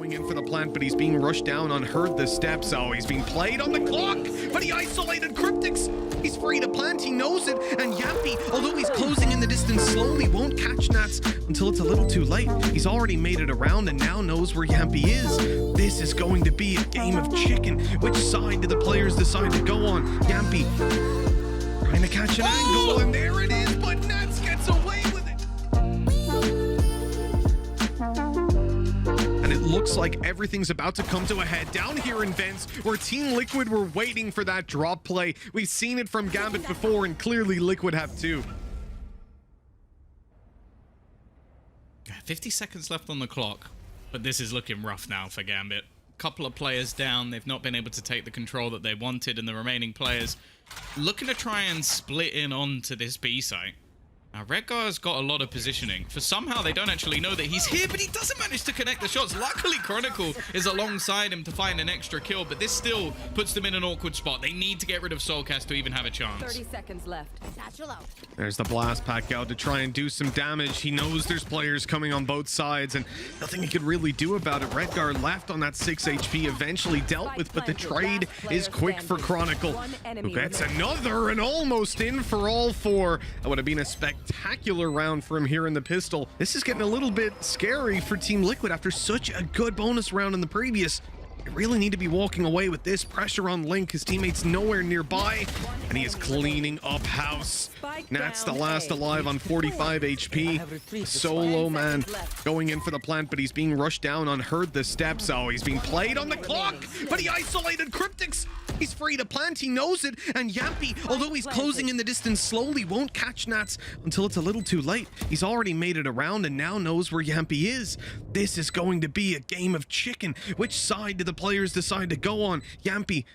going in for the plant, but he's being rushed down on Heard the Steps. Oh, he's being played on the clock, but he isolated Kryptix. He's free to plant, he knows it, and Jamppi, although he's closing in the distance slowly, won't catch Nats until it's a little too late. He's already made it around and now knows where Jamppi is. This is going to be a game of chicken. Which side do the players decide to go on? Jamppi trying to catch an angle, and there it is, but Nats gets away with it. And it looks like everything's about to come to a head down here in Vents, where Team Liquid were waiting for that drop play. We've seen it from Gambit before, and clearly Liquid have too. 50 seconds left on the clock, but this is looking rough now for Gambit. Couple of players down. They've not been able to take the control that they wanted, and the remaining players looking to try and split in onto this B site. Now, Redgar's got a lot of positioning. For somehow they don't actually know that he's here, but he doesn't manage to connect the shots. Luckily, Chronicle is alongside him to find an extra kill, but this still puts them in an awkward spot. They need to get rid of soulcas to even have a chance. 30 seconds left. Satchel out. There's the blast pack out to try and do some damage. He knows there's players coming on both sides, and nothing he could really do about it. Redgar left on that 6 HP, eventually dealt with, but the trade is quick for Chronicle, who gets another and almost in for all four. That would have been a spectacular round for him here in the pistol. This is getting a little bit scary for Team Liquid after such a good bonus round in the previous. They really need to be walking away with this. Pressure on Link, his teammates nowhere nearby, and he is cleaning up house. Nat's the last alive on 45 HP. Solo man going in for the plant, but he's being rushed down on Heard the Steps. Oh, he's being played on the clock, but he isolated Kryptix. He's free to plant, he knows it, and Jamppi, although he's closing in the distance slowly, won't catch Nats until it's a little too late. He's already made it around and now knows where Jamppi is. This is going to be a game of chicken. Which side do the players decide to go on? Jamppi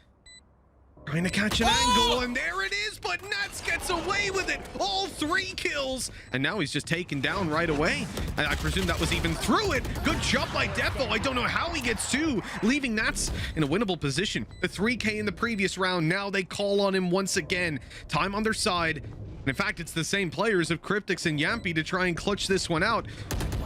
trying to catch an angle, and there it is, but Nats gets away with it. All 3 kills, and now he's just taken down right away. And I presume that was even through it. Good job by Defo. I don't know how he gets 2, leaving Nats in a winnable position. The 3K in the previous round, now they call on him once again. Time on their side. And in fact, it's the same players of Kryptix and Jamppi to try and clutch this one out.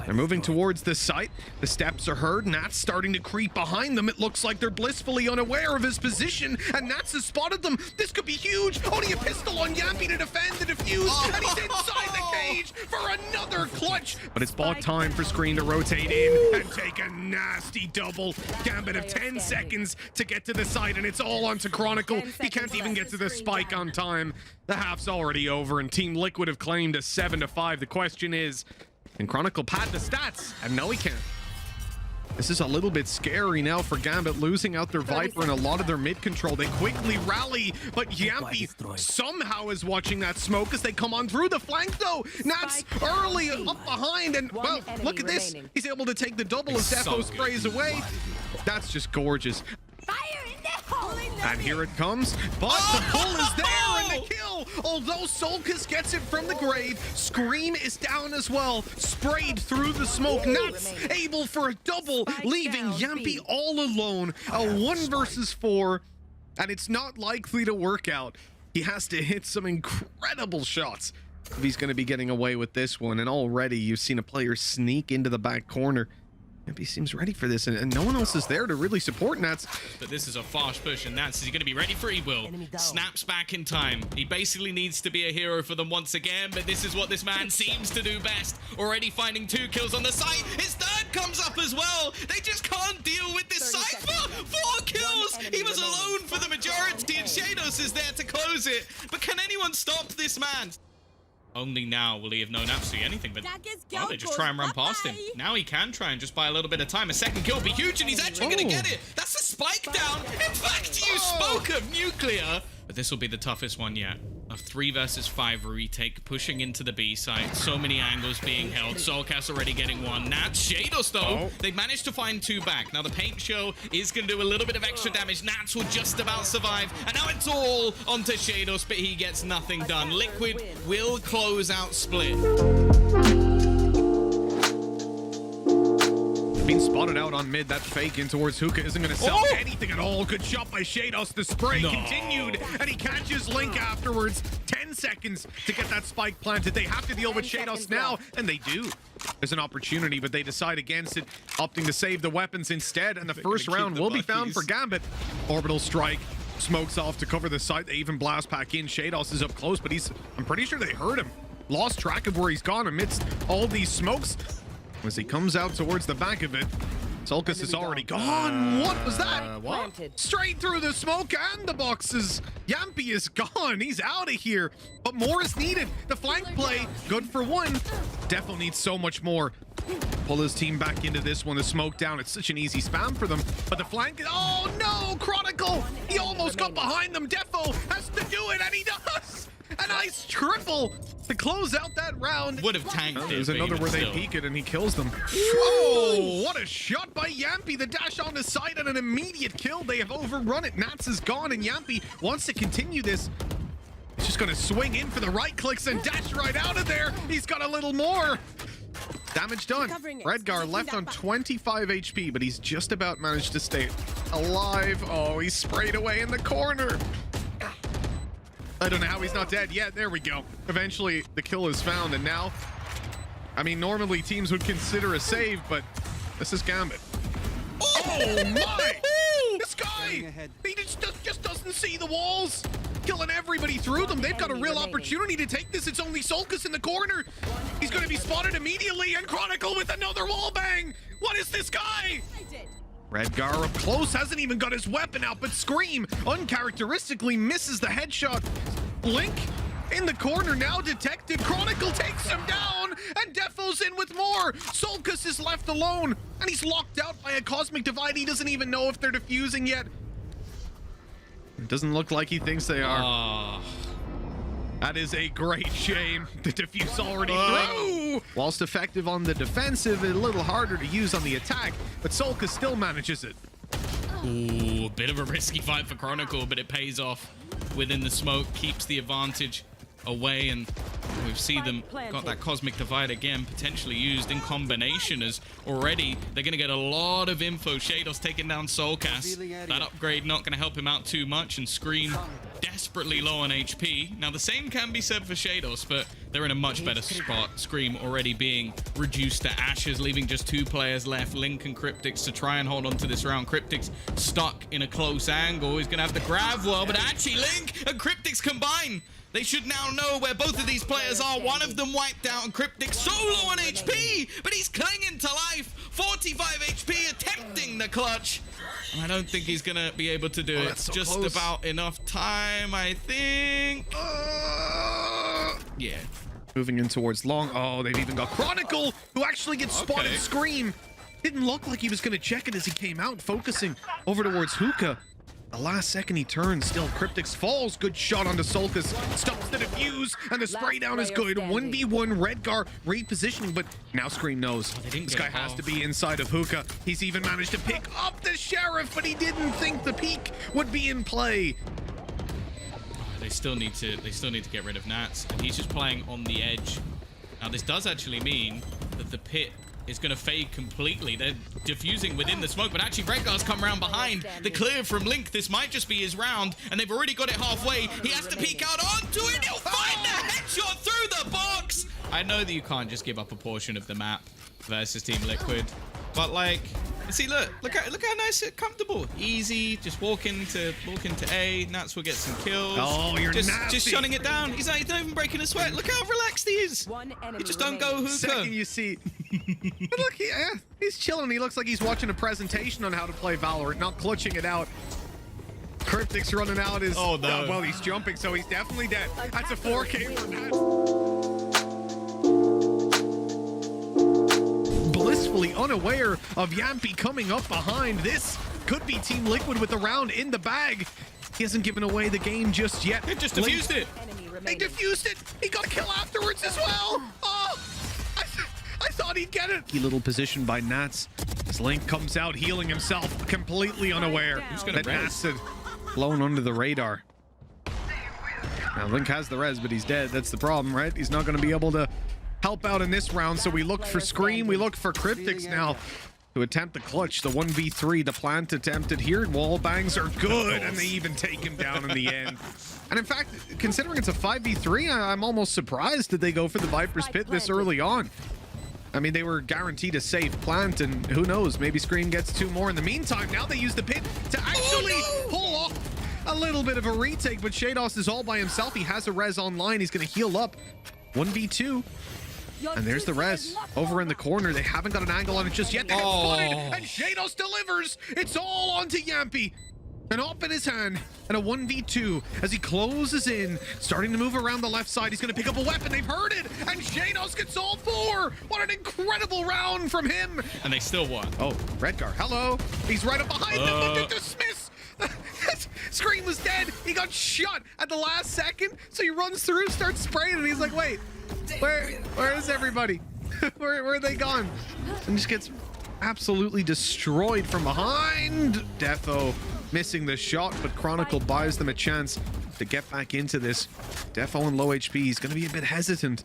They're moving towards the site. The steps are heard. Nat's starting to creep behind them. It looks like they're blissfully unaware of his position, and Nats has spotted them. This could be huge. Only a pistol on Jamppi to defend the defuse, and he's inside the cage for another clutch. But it's bought time for Screen to rotate in and take a nasty double. Gambit of 10 seconds to get to the site, and it's all onto Chronicle. He can't even get to the spike on time. The half's already over, and Team Liquid have claimed a 7-5. The question is, can Chronicle pad the stats? And no, he can't. This is a little bit scary now for Gambit, losing out their Viper and a lot of their mid control. They quickly rally, but Jamppi somehow is watching that smoke as they come on through the flank, though. Nats early up behind, and well, look at this. He's able to take the double as Defo sprays away. That's just gorgeous. And here it comes, but the pull is there and the kill. Although soulcas gets it from the grave, Scream is down as well, sprayed through the smoke. Nats able for a double, leaving Jamppi all alone. A 1 versus 4, and it's not likely to work out. He has to hit some incredible shots if he's going to be getting away with this one. And already you've seen a player sneak into the back corner. Jamppi seems ready for this, and no one else is there to really support Nats. But this is a fast push, and Nats, is he going to be ready for it? He will. Snaps back in time. He basically needs to be a hero for them once again, but this is what this man seems to do best. Already finding 2 kills on the site. His 3rd comes up as well. They just can't deal with this Cypher. 4 kills. He was alone for the majority, and sheydos is there to close it. But can anyone stop this man? Only now will he have known absolutely anything, but well, they just try and run past him. Now he can try and just buy a little bit of time. A 2nd kill will be huge, and he's actually going to get it. That's a spike down. In fact, you spoke of nuclear. But this will be the toughest one yet. A 3 versus 5 retake, pushing into the B site. So many angles being held. soulcas already getting 1. Nats, sheydos though, they managed to find 2 back. Now the paint show is going to do a little bit of extra damage. Nats will just about survive. And now it's all onto sheydos, but he gets nothing done. Liquid will close out split. Being spotted out on mid, that fake in towards Hookah isn't going to sell anything at all. Good shot by sheydos. The spray continued, and he catches Link afterwards. 10 seconds to get that spike planted. They have to deal with sheydos now, and they do. There's an opportunity, but they decide against it, opting to save the weapons instead, and the first round will be found for Gambit. Orbital strike, smokes off to cover the site. They even blast back in. sheydos is up close, but I'm pretty sure they heard him. Lost track of where he's gone amidst all these smokes. As he comes out towards the back of it, soulcas is already gone. What was that? What? Straight through the smoke and the boxes. Jamppi is gone. He's out of here. But more is needed. The flank play, good for one. Defo needs so much more. Pull his team back into this one. The smoke down. It's such an easy spam for them. But the flank, oh no, Chronicle. He almost got behind them. Defo has to do it, and he does. A nice triple to close out that round. Would have tanked it. There's another where still. they peek it and he kills them. Oh, what a shot by Jamppi. The dash on the side and an immediate kill. They have overrun it. Nats is gone and Jamppi wants to continue this. He's just going to swing in for the right clicks and dash right out of there. He's got a little more. Damage done. Redgar left on 25 HP, but he's just about managed to stay alive. Oh, he's sprayed away in the corner. I don't know how he's not dead yet. There we go. Eventually, the kill is found, and now, I mean, normally teams would consider a save, but this is Gambit. Oh my! This guy, he just doesn't see the walls. Killing everybody through them. They've got a real opportunity to take this. It's only soulcas in the corner. He's going to be spotted immediately, and Chronicle with another wall bang. What is this guy? Redgar up close, hasn't even got his weapon out, but Scream uncharacteristically misses the headshot. Blink in the corner now detected. Chronicle takes him down, and Defo's in with more. soulcas is left alone, and he's locked out by a cosmic divide. He doesn't even know if they're defusing yet. It doesn't look like he thinks they are. That is a great shame. The defuse already through. Whilst effective on the defensive, a little harder to use on the attack, but soulcas still manages it. Ooh, a bit of a risky fight for Chronicle, but it pays off within the smoke, keeps the advantage away, and we've seen them got that cosmic divide again, potentially used in combination, as already they're going to get a lot of info. sheydos taking down soulcas. That upgrade not going to help him out too much, and Scream desperately low on HP. Now the same can be said for sheydos, but they're in a much better spot. Scream already being reduced to ashes, leaving just 2 players left, Link and Kryptix, to try and hold on to this round. Kryptix stuck in a close angle. He's going to have the grab well, but actually Link and Kryptix combine. They should now know where both of these players are. One of them wiped out, and Kryptix so low on HP, but he's clinging to life. 45 HP, attempting the clutch. I don't think he's gonna be able to do it. So just close. About enough time, I think. Yeah. Moving in towards long. Oh, they've even got Chronicle, who actually gets spotted. Scream. Didn't look like he was gonna check it as he came out, focusing over towards Hookah. The last second he turns, still Kryptix falls. Good shot onto soulcas. Stops the defuse, and the spray down is good. 1v1 Redgar repositioning, but now Scream knows this guy has to be inside of Hookah. He's even managed to pick up the Sheriff, but he didn't think the peak would be in play. They still need to get rid of Nats, and he's just playing on the edge. Now this does actually mean that the pit is going to fade completely. They're diffusing within the smoke, but actually Redgar's come around behind the clear from Link. This might just be his round, and they've already got it halfway. He has to peek out onto it. He'll find the headshot through the box. I know that you can't just give up a portion of the map versus Team Liquid, but like, see, look how nice and comfortable, easy. Just walk into A. Nats will get some kills. Oh, you're just nasty. shutting it down. He's not even breaking a sweat. Look how relaxed he is. You just don't go Hookah. Second you see. But look, he's chilling. He looks like he's watching a presentation on how to play Valorant, not clutching it out. Kryptix running out is... Oh, no. Well, he's jumping, so he's definitely dead. That's a 4K for Nats. Blissfully unaware of Jamppi coming up behind. This could be Team Liquid with the round in the bag. He hasn't given away the game just yet. They just defused it. They defused it. He got a kill afterwards as well. Oh, I thought he'd get it. Key little position by Nats. As Link comes out healing himself, completely unaware that Nats had flown under the radar. Now Link has the res, but he's dead. That's the problem, right? He's not going to be able to help out in this round, so we look for Scream. We look for Kryptix now. to attempt the clutch. The 1v3, the plant attempted here. Wall bangs are good, and they even take him down in the end. And in fact, considering it's a 5v3, I'm almost surprised that they go for the Viper's Pit this early on. I mean, they were guaranteed a safe plant, and who knows, maybe Scream gets 2 more in the meantime. Now they use the pit to actually pull off a little bit of a retake, but sheydos is all by himself. He has a res online. He's going to heal up. 1v2. And there's the res over in the corner. They haven't got an angle on it just yet. They get spotted, and sheydos delivers. It's all onto Jamppi. An op in his hand and a 1v2 as he closes in, starting to move around the left side. He's going to pick up a weapon. They've heard it, and sheydos gets all 4. What an incredible round from him. And they still won. Oh, Redgar, hello. He's right up behind them. Look at dismiss. Scream was dead. He got shot at the last second, so he runs through, starts spraying, and he's like, wait, where is everybody? where are they gone? And just gets absolutely destroyed from behind. Defo missing the shot, but Chronicle buys them a chance to get back into this. Defo on low HP. He's going to be a bit hesitant.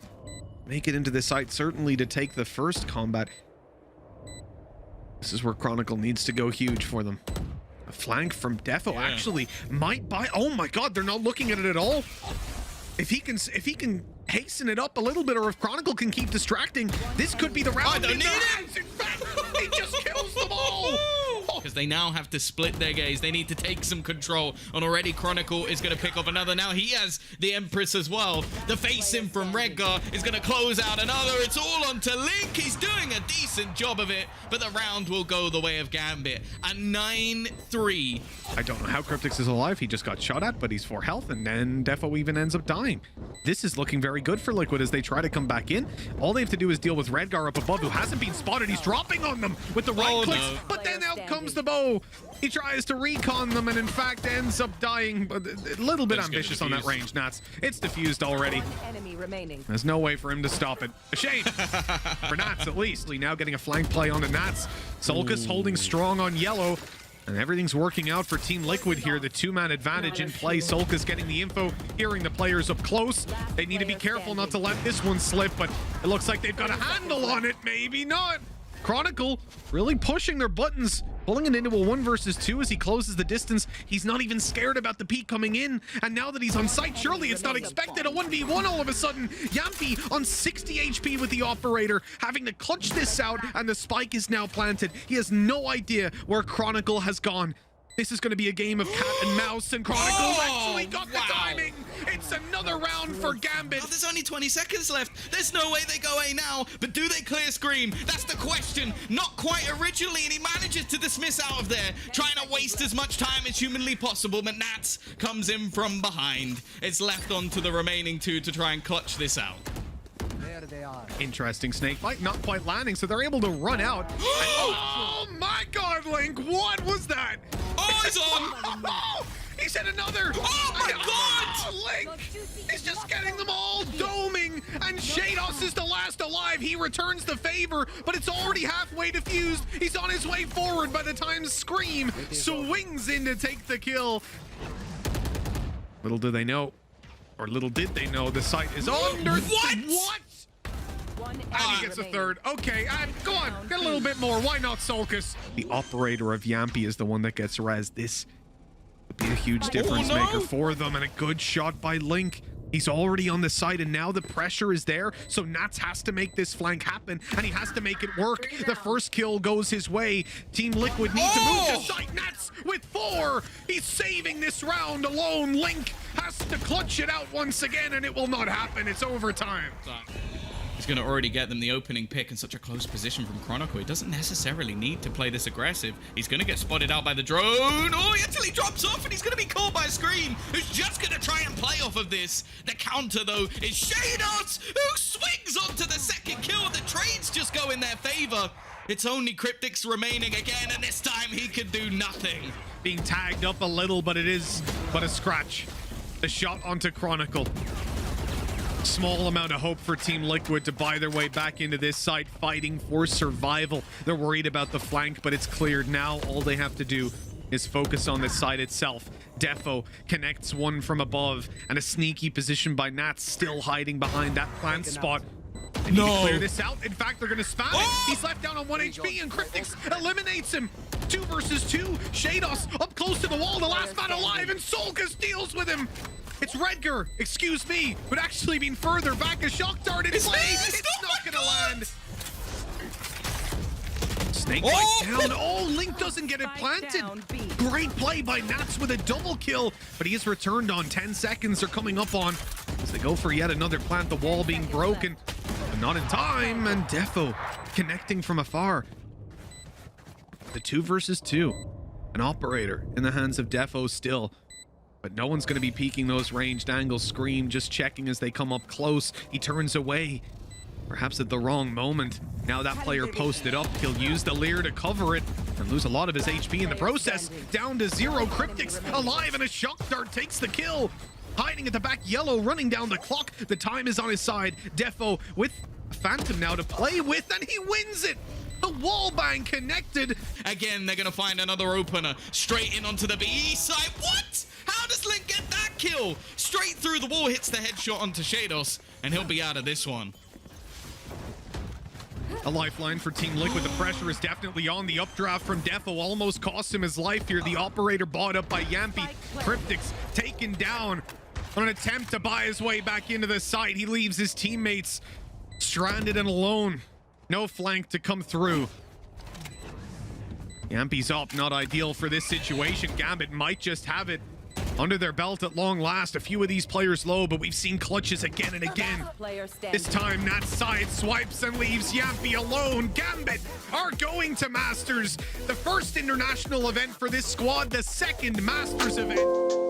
Make it into the site, certainly to take the first combat. This is where Chronicle needs to go huge for them. A flank from Defo actually might buy. Oh my god, they're not looking at it at all. If he can hasten it up a little bit, or if Chronicle can keep distracting, this could be the round. I don't need it. In fact, he just kills them all. Because they now have to split their gaze. They need to take some control. And already Chronicle is going to pick up another. Now he has the Empress as well. The face-in from Redgar is going to close out another. It's all onto Link. He's doing a decent job of it. But the round will go the way of Gambit. A 9-3. I don't know how Kryptix is alive. He just got shot at, but he's 4 health. And then Defo even ends up dying. This is looking very good for Liquid as they try to come back in. All they have to do is deal with Redgar up above, who hasn't been spotted. He's dropping on them with the right clicks. No. But then out comes the bow. He tries to recon them and in fact ends up dying, but a little bit ambitious on that range, Nats. It's diffused already. Enemy remaining. There's no way for him to stop it. A shame for Nats, at least. Now getting a flank play on the Nats. soulcas holding strong on yellow. And everything's working out for Team Liquid here. The 2-man advantage in play. soulcas getting the info, hearing the players up close. They need to be careful not to let this one slip, but it looks like they've got a handle on it. Maybe not. Chronicle really pushing their buttons, pulling it into a 1 versus 2 as he closes the distance. He's not even scared about the peak coming in. And now that he's on site, surely it's not expected. A 1v1 all of a sudden. Jamppi on 60 HP with the operator, having to clutch this out, and the spike is now planted. He has no idea where Chronicle has gone. This is going to be a game of cat and mouse, and Chronicle actually got the timing. It's another round for Gambit. Oh, there's only 20 seconds left. There's no way they go A now, but do they clear Scream? That's the question. Not quite originally, and he manages to dismiss out of there, trying to waste as much time as humanly possible, but Nats comes in from behind. It's left on to the remaining 2 to try and clutch this out. There they are. Interesting snake bite, not quite landing, so they're able to run out. And, oh my god, Link, what was that? Oh, it's on! Oh, he's hit another! Oh my god! Oh, Link is just getting them all doming, and sheydos is the last alive. He returns the favor, but it's already halfway diffused. He's on his way forward by the time Scream swings in to take the kill. Little do they know, or little did they know, the site is under. What? And he gets a third. Okay, go on, get a little bit more. Why not soulcas? The operator of Jamppi is the one that gets res. This would be a huge difference maker for them, and a good shot by Link. He's already on the site, and now the pressure is there, so Nats has to make this flank happen, and he has to make it work. The first kill goes his way. Team Liquid need to move to site. Nats with 4. He's saving this round alone. Link has to clutch it out once again, and it will not happen. It's overtime. He's going to already get them the opening pick in such a close position from Chronicle. He doesn't necessarily need to play this aggressive. He's going to get spotted out by the drone. Oh, until he drops off, and he's going to be caught by Scream, who's just going to try and play off of this. The counter, though, is sheydos, who swings onto the second kill. The trades just go in their favor. It's only Kryptix remaining again, and this time he can do nothing. Being tagged up a little, but it is but a scratch. The shot onto Chronicle. Small amount of hope for Team Liquid to buy their way back into this site, fighting for survival. They're worried about the flank, but it's cleared now. All they have to do is focus on the site itself. Defo connects one from above, and a sneaky position by Nats, still hiding behind that plant spot. They need to clear this out. In fact, they're going to spam it. He's left down on 1 HP, and Kryptix eliminates him. 2 versus 2. sheydos up close to the wall, the last man alive, and soulcas deals with him. It's Redgar, excuse me, but actually being further back. A shock dart in play. It's not going to land. Snake down. Oh, Link doesn't get it planted. Great play by Nats with a double kill, but he is returned on. 10 seconds are coming up on as they go for yet another plant. The wall being broken, but not in time. And Defo connecting from afar. The 2 versus 2. An operator in the hands of Defo still. But no one's going to be peeking those ranged angles. Scream just checking as they come up close. He turns away. Perhaps at the wrong moment. Now that player posted up. He'll use the Leer to cover it and lose a lot of his HP in the process. Down to 0. Kryptix alive, and a shock dart takes the kill. Hiding at the back, Yellow running down the clock. The time is on his side. Defo with a Phantom now to play with, and he wins it. The wall bang connected. Again, they're going to find another opener. Straight in onto the B side. What? How does Link get that kill? Straight through the wall, hits the headshot onto sheydos, and he'll be out of this one. A lifeline for Team Liquid. The pressure is definitely on. The updraft from Defo almost cost him his life here. The operator bought up by Jamppi. Kryptix taken down on an attempt to buy his way back into the site. He leaves his teammates stranded and alone. No flank to come through. Jamppi's up. Not ideal for this situation. Gambit might just have it under their belt at long last. A few of these players low, but we've seen clutches again and again. This time, Nat side swipes and leaves Jamppi alone. Gambit are going to Masters. The first international event for this squad, the second Masters event.